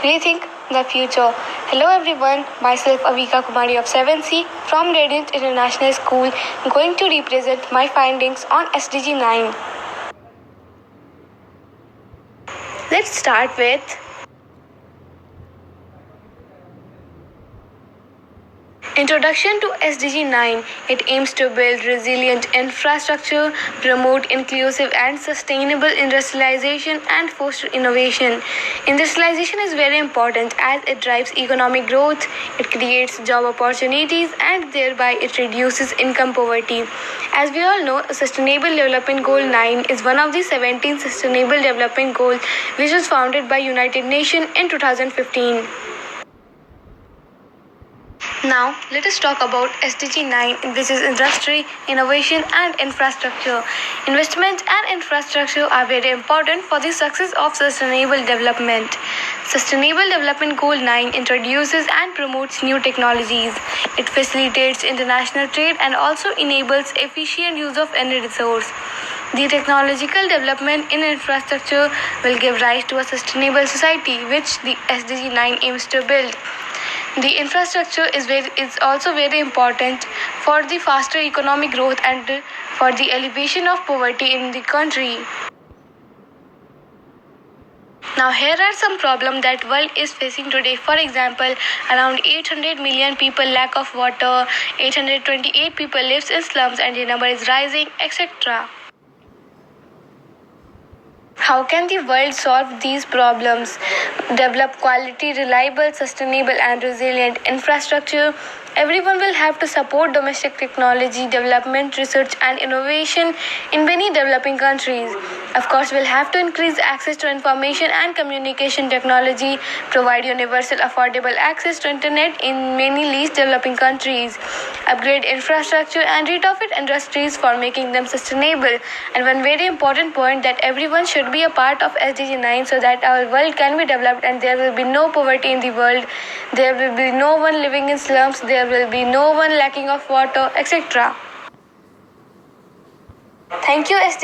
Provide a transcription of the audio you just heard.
Rethink the Future. Hello everyone, myself Avika Kumari of 7C from Radiant International School going to represent my findings on SDG 9. Let's start with Introduction to SDG 9. It aims to build resilient infrastructure, promote inclusive and sustainable industrialization, and foster innovation. Industrialization is very important as it drives economic growth, it creates job opportunities, and thereby it reduces income poverty. As we all know, Sustainable Development Goal 9 is one of the 17 Sustainable Development Goals which was founded by United Nations in 2015. Now, let us talk about SDG 9, which is industry, innovation, and infrastructure. Investment and infrastructure are very important for the success of sustainable development. Sustainable Development Goal 9 introduces and promotes new technologies. It facilitates international trade and also enables efficient use of any resource. The technological development in infrastructure will give rise to a sustainable society, which the SDG 9 aims to build. The infrastructure is also very important for the faster economic growth and for the elevation of poverty in the country. Now here are some problems that world is facing today. For example, around 800 million people lack of water, 828 people lives in slums and the number is rising, etc. How can the world solve these problems? Develop quality, reliable, sustainable, and resilient infrastructure. Everyone will have to support domestic technology development, research, and innovation in many developing countries. Of course, we'll have to increase access to information and communication technology, provide universal affordable access to internet in many least developing countries, upgrade infrastructure and retrofit industries for making them sustainable. And one very important point that everyone should be a part of SDG 9 so that our world can be developed and there will be no poverty in the world, there will be no one living in slums, there will be no one lacking of water, etc. Thank you, SDG.